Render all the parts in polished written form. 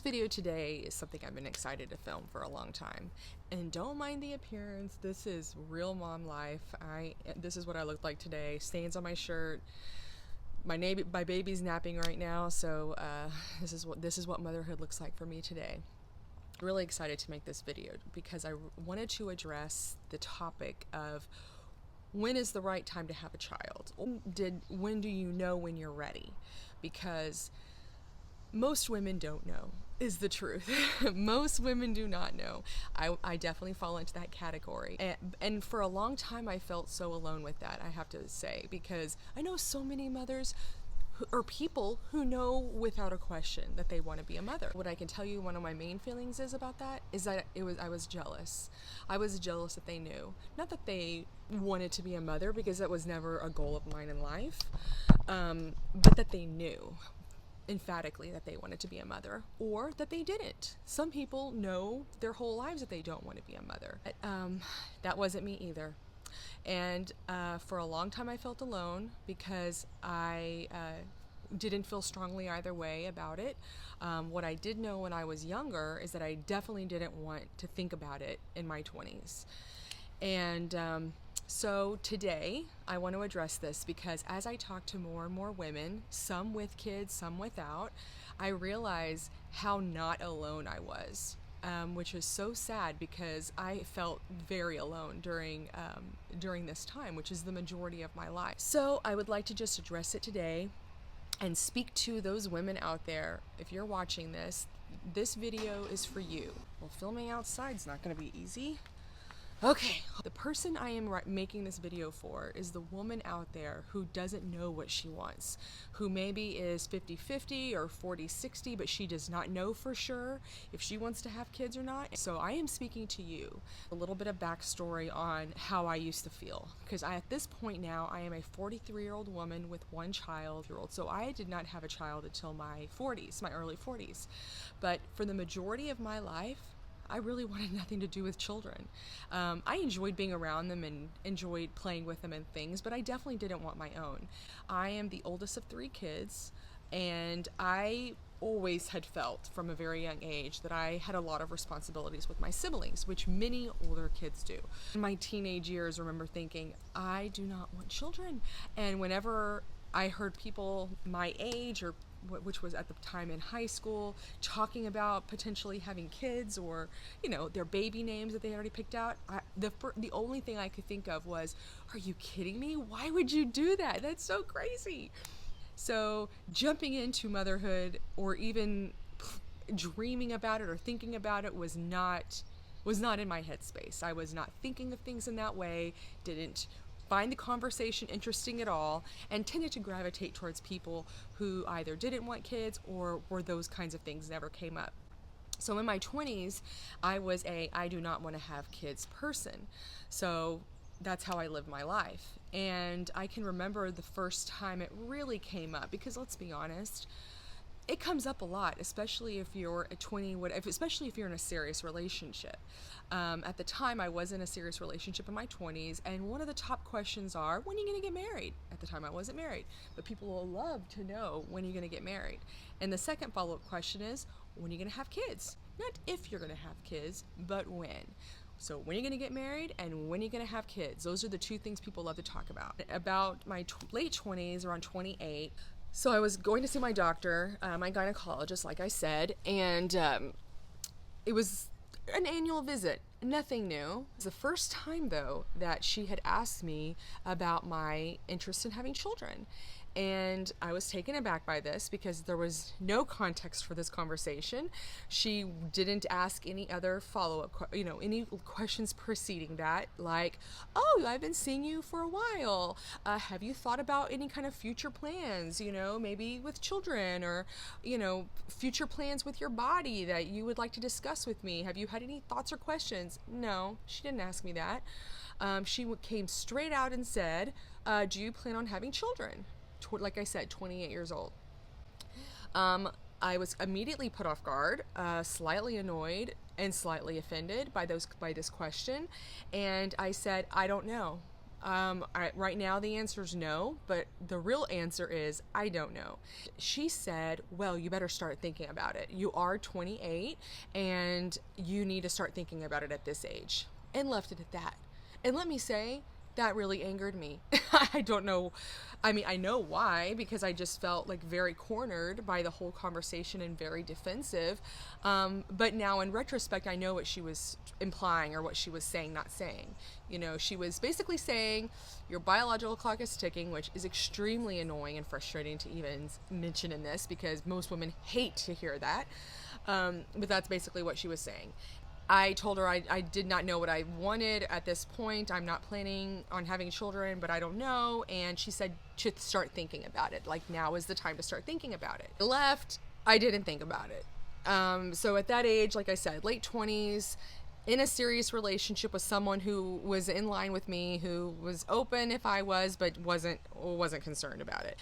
video today is something I've been excited to film for a long time. And don't mind the appearance, this is real mom life. This is what I look like today. Stains on my shirt. My baby's napping right now, so this is what motherhood looks like for me today. Really excited to make this video because I wanted to address the topic of when is the right time to have a child? When do you know when you're ready? Because most women don't know, is the truth. Most women do not know. I definitely fall into that category. And for a long time, I felt so alone with that, I have to say, because I know so many mothers or people who know without a question that they want to be a mother. What I can tell you, one of my main feelings is about that is that I was jealous. I was jealous that they knew. Not that they wanted to be a mother, because that was never a goal of mine in life, but that they knew emphatically that they wanted to be a mother, or that they didn't. Some people know their whole lives that they don't want to be a mother. That wasn't me either. And for a long time I felt alone because I didn't feel strongly either way about it. What I did know when I was younger is that I definitely didn't want to think about it in my 20s. And so today I want to address this because as I talk to more and more women, some with kids, some without, I realize how not alone I was, which is so sad because I felt very alone during this time, which is the majority of my life. So I would like to just address it today and speak to those women out there. If you're watching this video is for you. Well, filming outside is not going to be easy. Okay, the person I am making this video for is the woman out there who doesn't know what she wants, who maybe is 50-50 or 40-60, but she does not know for sure if she wants to have kids or not. So I am speaking to you. A little bit of backstory on how I used to feel, because at this point now, I am a 43-year-old woman with one child. So I did not have a child until my 40s, my early 40s. But for the majority of my life, I really wanted nothing to do with children. I enjoyed being around them and enjoyed playing with them and things, but I definitely didn't want my own. I am the oldest of 3 kids, and I always had felt from a very young age that I had a lot of responsibilities with my siblings, which many older kids do. In my teenage years, I remember thinking, I do not want children. And whenever I heard people my age, or which was at the time in high school, talking about potentially having kids, or their baby names that they already picked out, the only thing I could think of was, are you kidding me? Why would you do that? That's so crazy. So jumping into motherhood, or even dreaming about it or thinking about it, was not in my headspace. I was not thinking of things in that way, didn't find the conversation interesting at all, and tended to gravitate towards people who either didn't want kids or those kinds of things never came up. So in my 20s, I was I do not want to have kids person. So that's how I lived my life. And I can remember the first time it really came up, because let's be honest, it comes up a lot, especially if you're especially if you're in a serious relationship. At the time, I was in a serious relationship in my 20s, and one of the top questions are, when are you going to get married? At the time, I wasn't married, but people will love to know, when are you going to get married? And the second follow-up question is, when are you going to have kids? Not if you're going to have kids, but when. So when are you going to get married, and when are you going to have kids? Those are the two things people love to talk about. About my late 20s, around 28, so I was going to see my doctor, my gynecologist, like I said, and it was an annual visit, nothing new. It was the first time, though, that she had asked me about my interest in having children. And I was taken aback by this because there was no context for this conversation. She didn't ask any other follow-up, any questions preceding that, like, oh, I've been seeing you for a while. Have you thought about any kind of future plans, maybe with children, or, future plans with your body that you would like to discuss with me? Have you had any thoughts or questions? No, she didn't ask me that. She came straight out and said, do you plan on having children? Like I said, 28 years old. I was immediately put off guard, slightly annoyed and slightly offended by this question, and I said, I don't know. Right now the answer is no, but the real answer is I don't know. She said, well, you better start thinking about it. You are 28 and you need to start thinking about it at this age, and left it at that. And let me say, that really angered me. I don't know. I mean, I know why, because I just felt like very cornered by the whole conversation and very defensive. But now in retrospect, I know what she was implying or what she was saying, not saying. You know, she was basically saying your biological clock is ticking, which is extremely annoying and frustrating to even mention in this because most women hate to hear that. But that's basically what she was saying. I told her I did not know what I wanted at this point. I'm not planning on having children, but I don't know. And she said to start thinking about it. Like, now is the time to start thinking about it. I left. I didn't think about it. So at that age, like I said, late 20s, in a serious relationship with someone who was in line with me, who was open if I was, but wasn't concerned about it.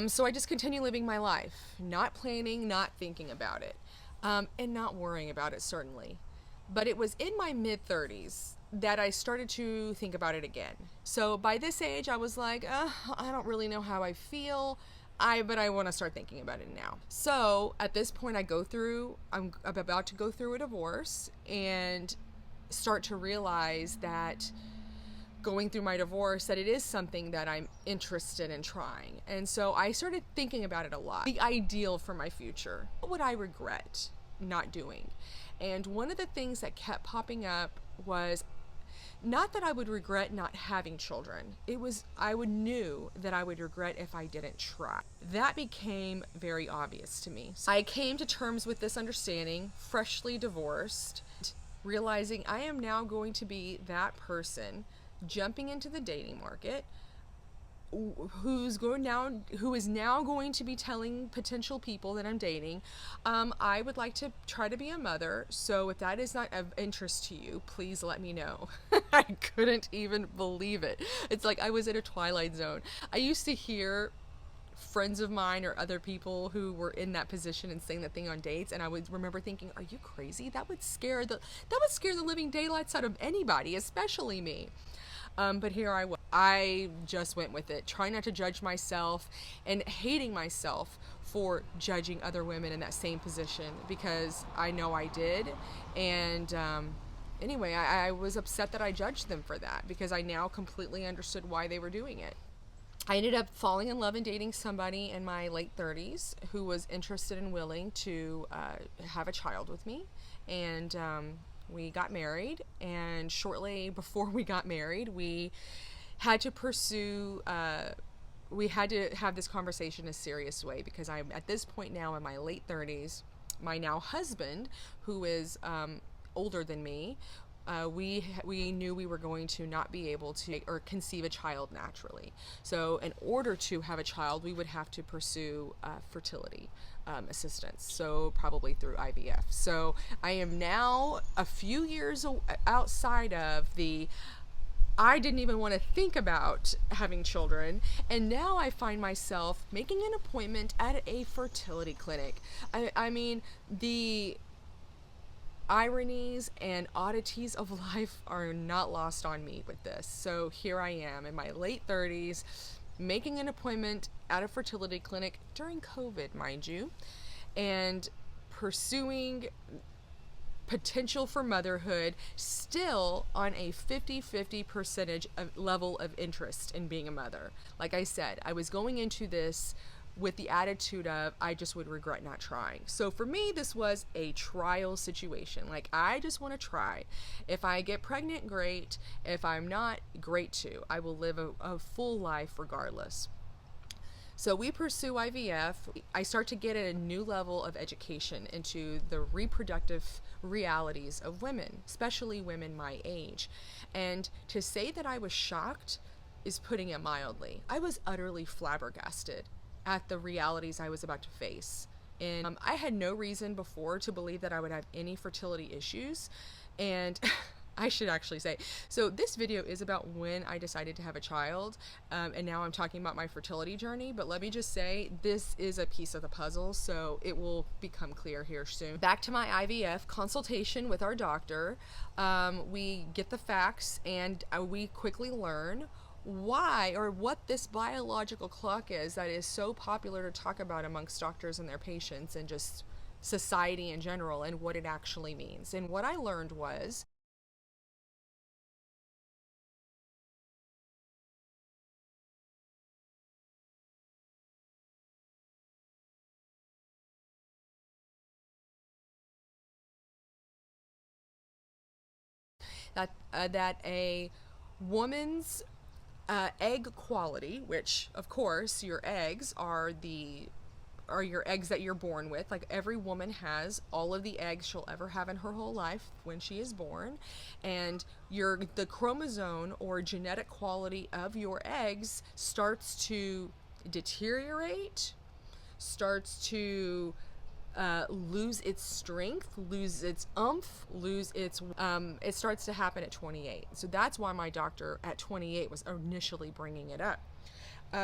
So I just continue living my life, not planning, not thinking about it, and not worrying about it, certainly. But it was in my mid-30s that I started to think about it again. So by this age, I was like, I don't really know how I feel, but I want to start thinking about it now. So at this point, I'm about to go through a divorce and start to realize that going through my divorce, that it is something that I'm interested in trying. And so I started thinking about it a lot. The ideal for my future. What would I regret not doing? And one of the things that kept popping up was not that I would regret not having children. It was knew that I would regret if I didn't try. That became very obvious to me. So I came to terms with this understanding, freshly divorced, realizing I am now going to be that person jumping into the dating market, who is now going to be telling potential people that I'm dating, I would like to try to be a mother. So if that is not of interest to you, please let me know. I couldn't even believe it. It's like I was in a twilight zone. I used to hear friends of mine or other people who were in that position and saying that thing on dates, and I would remember thinking, are you crazy? That would scare the living daylights out of anybody, especially me. But here I was. I just went with it, trying not to judge myself and hating myself for judging other women in that same position, because I know I did. And anyway, I was upset that I judged them for that, because I now completely understood why they were doing it. I ended up falling in love and dating somebody in my late 30s who was interested and willing to have a child with me. And we got married, and shortly before we got married, we had to have this conversation in a serious way, because I'm at this point now in my late 30s. My now husband, who is older than me, we knew we were going to not be able to conceive a child naturally. So in order to have a child, we would have to pursue fertility assistance, so probably through IVF. So I am now a few years outside of I didn't even want to think about having children, and now I find myself making an appointment at a fertility clinic. I mean, the ironies and oddities of life are not lost on me with this. So here I am in my late 30s, making an appointment at a fertility clinic during COVID, mind you, and pursuing potential for motherhood, still on a 50-50 percentage level of interest in being a mother. Like I said, I was going into this with the attitude of I just would regret not trying. So for me, this was a trial situation. Like, I just want to try. If I get pregnant, great. If I'm not, great too. I will live a full life regardless. So we pursue IVF. I start to get a new level of education into the reproductive realities of women, especially women my age. And to say that I was shocked is putting it mildly. I was utterly flabbergasted at the realities I was about to face. And I had no reason before to believe that I would have any fertility issues. And I should actually say, so this video is about when I decided to have a child, and now I'm talking about my fertility journey, but let me just say, this is a piece of the puzzle, so it will become clear here soon. Back to my IVF consultation with our doctor, we get the facts, and we quickly learn why or what this biological clock is that is so popular to talk about amongst doctors and their patients and just society in general, and what it actually means. And what I learned was that a woman's egg quality, which of course your eggs are your eggs that you're born with. Like every woman has all of the eggs she'll ever have in her whole life when she is born, and the chromosome or genetic quality of your eggs starts to deteriorate, starts to lose its strength, lose its oomph, lose its. It starts to happen at 28. So that's why my doctor at 28 was initially bringing it up.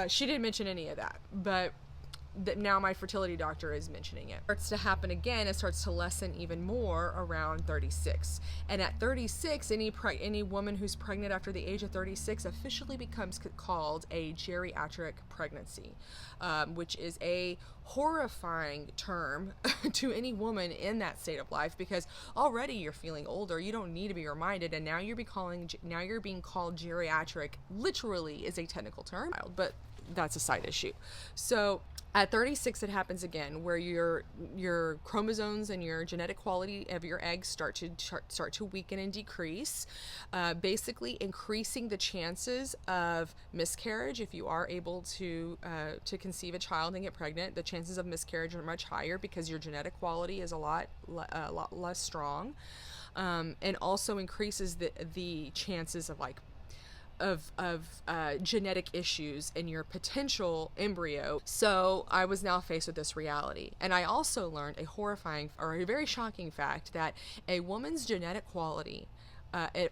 She didn't mention any of that, but that now my fertility doctor is mentioning it. It starts to happen again. It starts to lessen even more around 36. And at 36, any woman who's pregnant after the age of 36 officially becomes called a geriatric pregnancy, which is a horrifying term to any woman in that state of life, because already you're feeling older. You don't need to be reminded, and now you're being called geriatric. Literally is a technical term, but that's a side issue. So at 36, it happens again, where your chromosomes and your genetic quality of your eggs start to weaken and decrease, basically increasing the chances of miscarriage. If you are able to conceive a child and get pregnant, the chances of miscarriage are much higher because your genetic quality is a lot less strong, and also increases the chances of genetic issues in your potential embryo. So I was now faced with this reality. And I also learned a horrifying or a very shocking fact that a woman's genetic quality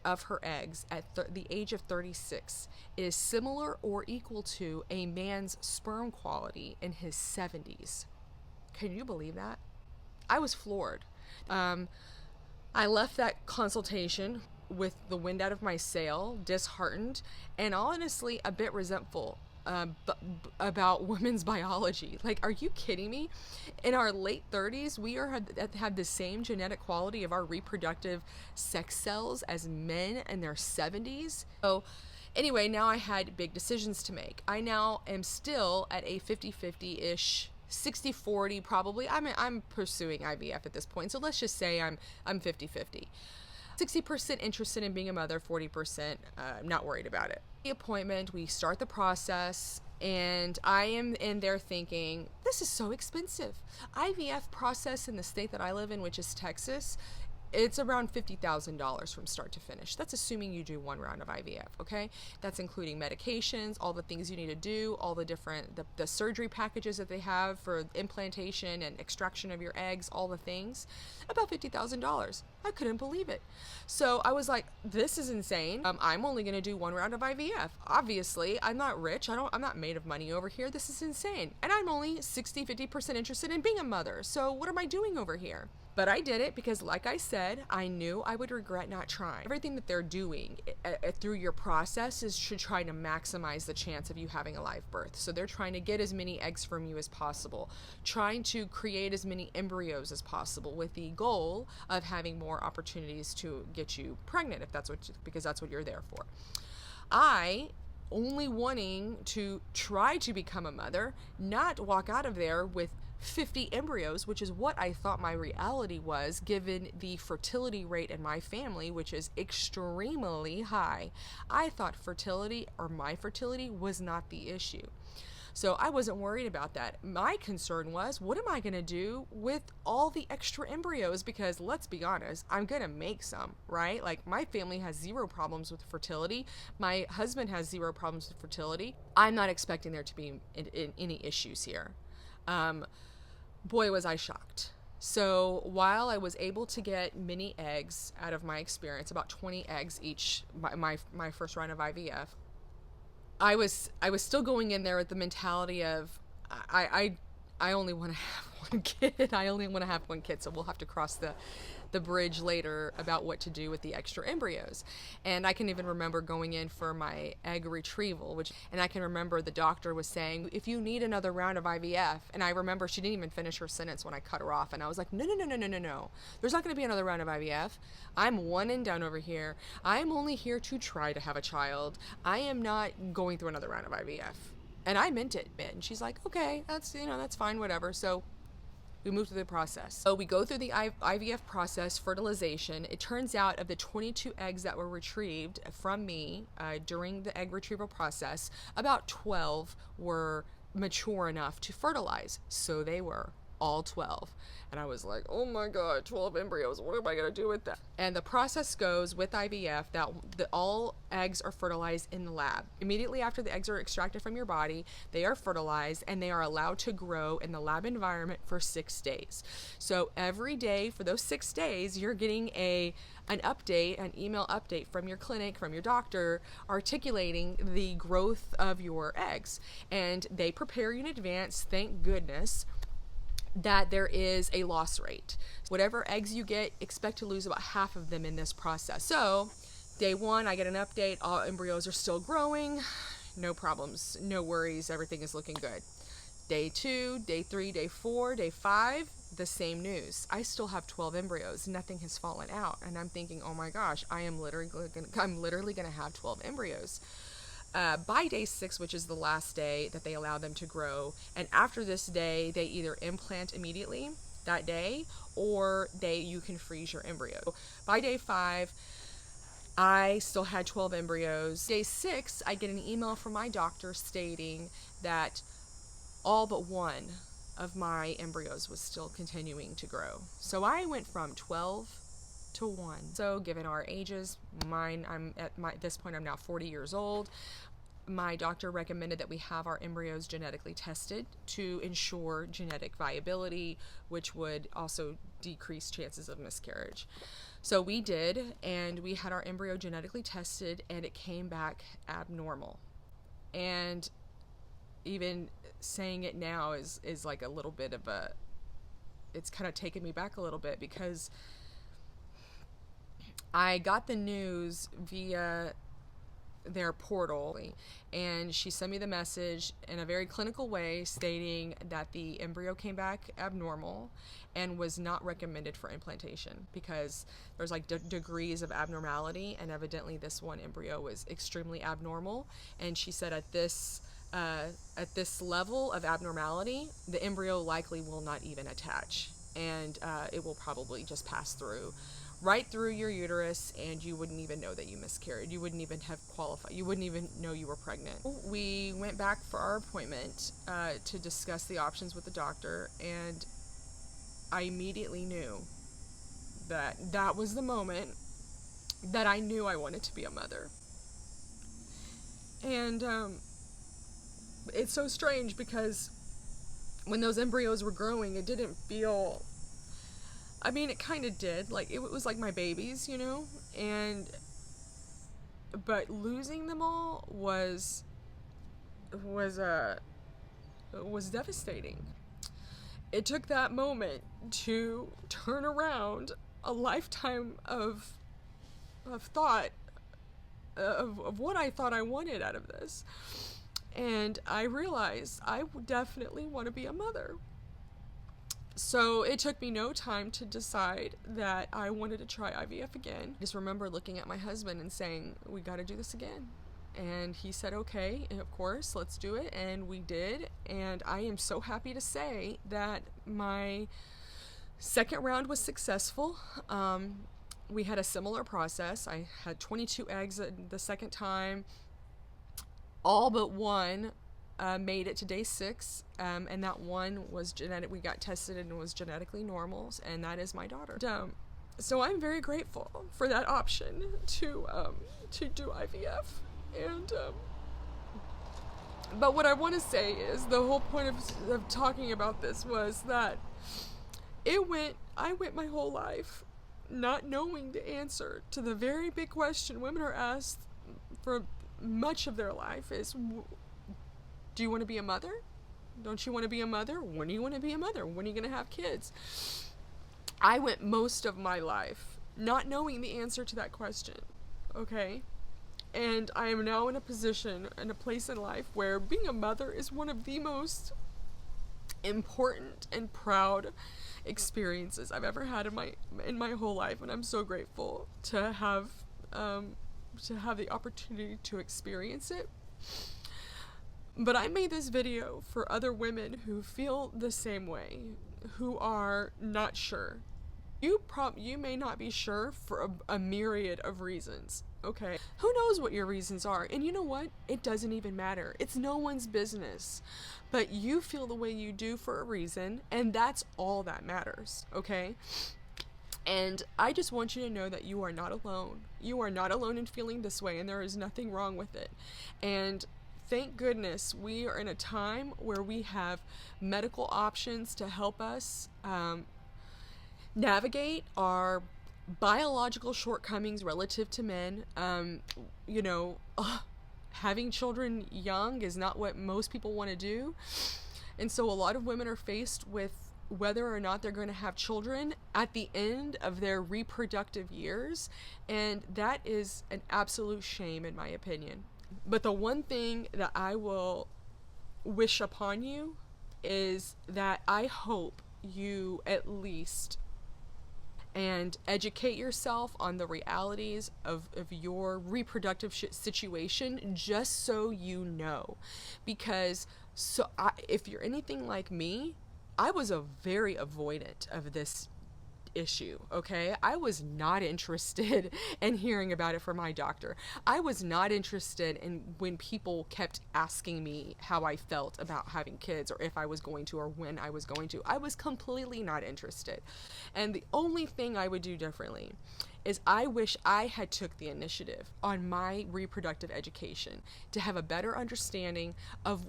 of her eggs at the age of 36 is similar or equal to a man's sperm quality in his 70s. Can you believe that? I was floored. I left that consultation with the wind out of my sail, disheartened, and honestly a bit resentful about women's biology. Like, are you kidding me? In our late 30s, we have the same genetic quality of our reproductive sex cells as men in their 70s. So anyway, now I had big decisions to make. I now am still at a 50-50-ish 60-40 probably. I'm pursuing IVF at this point, so let's just say I'm 50-50. 60% interested in being a mother, 40% not worried about it. The appointment, we start the process, and I am in there thinking, this is so expensive. IVF process in the state that I live in, which is Texas, it's around $50,000 from start to finish. That's assuming you do one round of IVF, okay? That's including medications, all the things you need to do, all the different, the surgery packages that they have for implantation and extraction of your eggs, all the things. About $50,000. I couldn't believe it. So I was like, this is insane. I'm only going to do one round of IVF. Obviously, I'm not rich. I'm not made of money over here. This is insane. And I'm only 50% interested in being a mother. So what am I doing over here? But I did it because, like I said, I knew I would regret not trying. Everything that they're doing through your process is to try to maximize the chance of you having a live birth. So they're trying to get as many eggs from you as possible, trying to create as many embryos as possible, with the goal of having more opportunities to get you pregnant, because that's what you're there for. I only wanting to try to become a mother, not walk out of there with 50 embryos, which is what I thought my reality was, given the fertility rate in my family, which is extremely high. I thought my fertility was not the issue. So I wasn't worried about that. My concern was, what am I going to do with all the extra embryos? Because let's be honest, I'm going to make some, right? Like, my family has zero problems with fertility. My husband has zero problems with fertility. I'm not expecting there to be any issues here. Boy, was I shocked. So while I was able to get many eggs out of my experience, about 20 eggs each, my first round of IVF, I was still going in there with the mentality of, I I only want to have one kid. I only want to have one kid, so we'll have to cross the bridge later about what to do with the extra embryos. And I can even remember going in for my egg retrieval, and I can remember the doctor was saying, if you need another round of IVF, and I remember she didn't even finish her sentence when I cut her off, and I was like, no. There's not going to be another round of IVF. I'm one and done over here. I'm only here to try to have a child. I am not going through another round of IVF. And I meant it, and she's like, okay, that's fine, whatever. So we move through the process. So we go through the IVF process, fertilization. It turns out of the 22 eggs that were retrieved from me during the egg retrieval process, about 12 were mature enough to fertilize. So they were all 12. And I was like, oh my God, 12 embryos. What am I going to do with that? And the process goes with IVF that all eggs are fertilized in the lab. Immediately after the eggs are extracted from your body, they are fertilized and they are allowed to grow in the lab environment for 6 days. So every day for those 6 days, you're getting an email update from your clinic, from your doctor, articulating the growth of your eggs. And they prepare you in advance, thank goodness, that there is a loss rate. Whatever eggs you get, expect to lose about half of them in this process. So day 1, I get an update, all embryos are still growing, no problems, no worries, everything is looking good. Day 2, day 3, day 4, day 5, the same news. I still have 12 embryos, nothing has fallen out. And I'm thinking, oh my gosh, I'm literally gonna have 12 embryos. By day 6, which is the last day that they allow them to grow, and after this day, they either implant immediately that day, or you can freeze your embryo. By day 5, I still had 12 embryos. Day 6, I get an email from my doctor stating that all but one of my embryos was still continuing to grow. So I went from 12 to 1. So given our ages, at this point I'm now 40 years old. My doctor recommended that we have our embryos genetically tested to ensure genetic viability, which would also decrease chances of miscarriage. So we did, and we had our embryo genetically tested, and it came back abnormal. And even saying it now is like a little bit of it's kind of taken me back a little bit, because I got the news via their portal, and she sent me the message in a very clinical way stating that the embryo came back abnormal and was not recommended for implantation because there's like degrees of abnormality, and evidently this one embryo was extremely abnormal. And she said at this level of abnormality, the embryo likely will not even attach, and it will probably just pass right through your uterus, and you wouldn't even know that you miscarried. You wouldn't even have qualified. You wouldn't even know you were pregnant. We went back for our appointment to discuss the options with the doctor, and I immediately knew that was the moment that I knew I wanted to be a mother. And it's so strange because when those embryos were growing, it didn't feel... I mean, it kind of did. Like, it was like my babies, you know? But losing them all was devastating. It took that moment to turn around a lifetime of thought, of what I thought I wanted out of this. And I realized I definitely want to be a mother. So it took me no time to decide that I wanted to try IVF again. I just remember looking at my husband and saying, we got to do this again. And he said, okay, of course, let's do it. And we did. And I am so happy to say that my second round was successful. We had a similar process. I had 22 eggs the second time. All but one made it to day 6, and that one was genetic. We got tested and it was genetically normal, and that is my daughter. So I'm very grateful for that option to do IVF. And but what I want to say is the whole point of talking about this was that I went my whole life not knowing the answer to the very big question women are asked for much of their life is, do you want to be a mother? Don't you want to be a mother? When do you want to be a mother? When are you going to have kids? I went most of my life not knowing the answer to that question, okay? And I am now in a position, in a place in life where being a mother is one of the most important and proud experiences I've ever had in my whole life, and I'm so grateful to have the opportunity to experience it. But I made this video for other women who feel the same way, who are not sure. You may not be sure for a myriad of reasons, okay? Who knows what your reasons are? And you know what? It doesn't even matter. It's no one's business. But you feel the way you do for a reason, and that's all that matters, okay? And I just want you to know that you are not alone. You are not alone in feeling this way, and there is nothing wrong with it. And thank goodness we are in a time where we have medical options to help us navigate our biological shortcomings relative to men. Having children young is not what most people want to do. And so a lot of women are faced with whether or not they're going to have children at the end of their reproductive years. And that is an absolute shame, in my opinion. But the one thing that I will wish upon you is that I hope you at least and educate yourself on the realities of your reproductive situation, just so you know. Because if you're anything like me, I was very avoidant of this issue, okay? I was not interested in hearing about it from my doctor. I was not interested in when people kept asking me how I felt about having kids, or if I was going to, or when I was going to. I was completely not interested. And the only thing I would do differently is I wish I had took the initiative on my reproductive education to have a better understanding of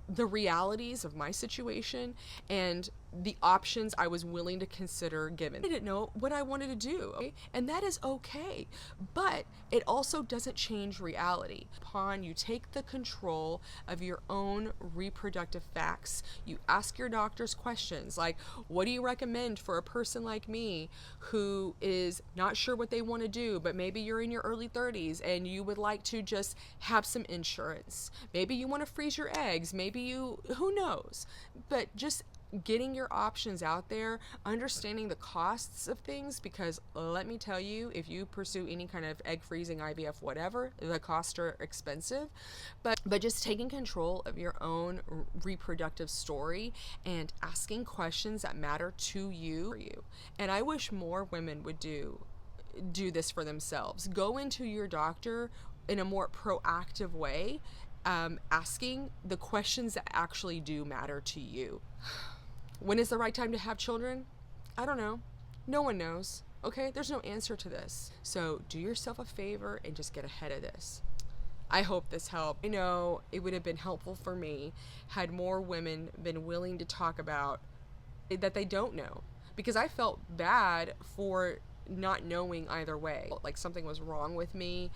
the realities of my situation and the options I was willing to consider given. I didn't know what I wanted to do, okay? And that is okay, but it also doesn't change reality. Upon you take the control of your own reproductive facts, you ask your doctors questions like, what do you recommend for a person like me who is not sure what they want to do, but maybe you're in your early 30s and you would like to just have some insurance. Maybe you want to freeze your eggs, maybe who knows, but just getting your options out there, understanding the costs of things, because let me tell you, if you pursue any kind of egg freezing, IVF, whatever, the costs are expensive. But just taking control of your own reproductive story and asking questions that matter to you. And I wish more women would do this for themselves. Go into your doctor in a more proactive way, asking the questions that actually do matter to you. When is the right time to have children? I don't know. No one knows. Okay? There's no answer to this. So do yourself a favor and just get ahead of this. I hope this helped. I know it would have been helpful for me had more women been willing to talk about that they don't know. Because I felt bad for not knowing either way. Like something was wrong with me.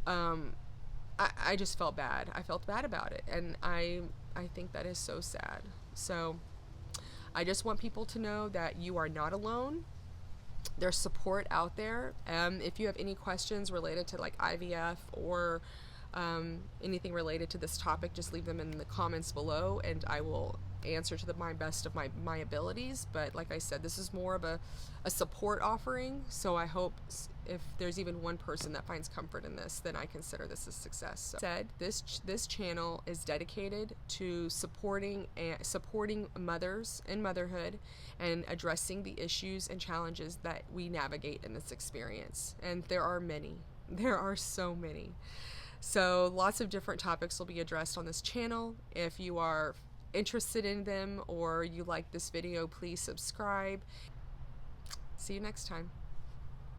I just felt bad. I felt bad about it. And I think that is so sad. So I just want people to know that you are not alone. There's support out there. If you have any questions related to like IVF or anything related to this topic, just leave them in the comments below and I will answer to my best of my abilities. But like I said, this is more of a support offering, so I hope if there's even one person that finds comfort in this, then I consider this a success. So, this channel is dedicated to supporting mothers in motherhood and addressing the issues and challenges that we navigate in this experience. And there are many. There are so many. So lots of different topics will be addressed on this channel. If you are interested in them or you like this video, please subscribe. See you next time.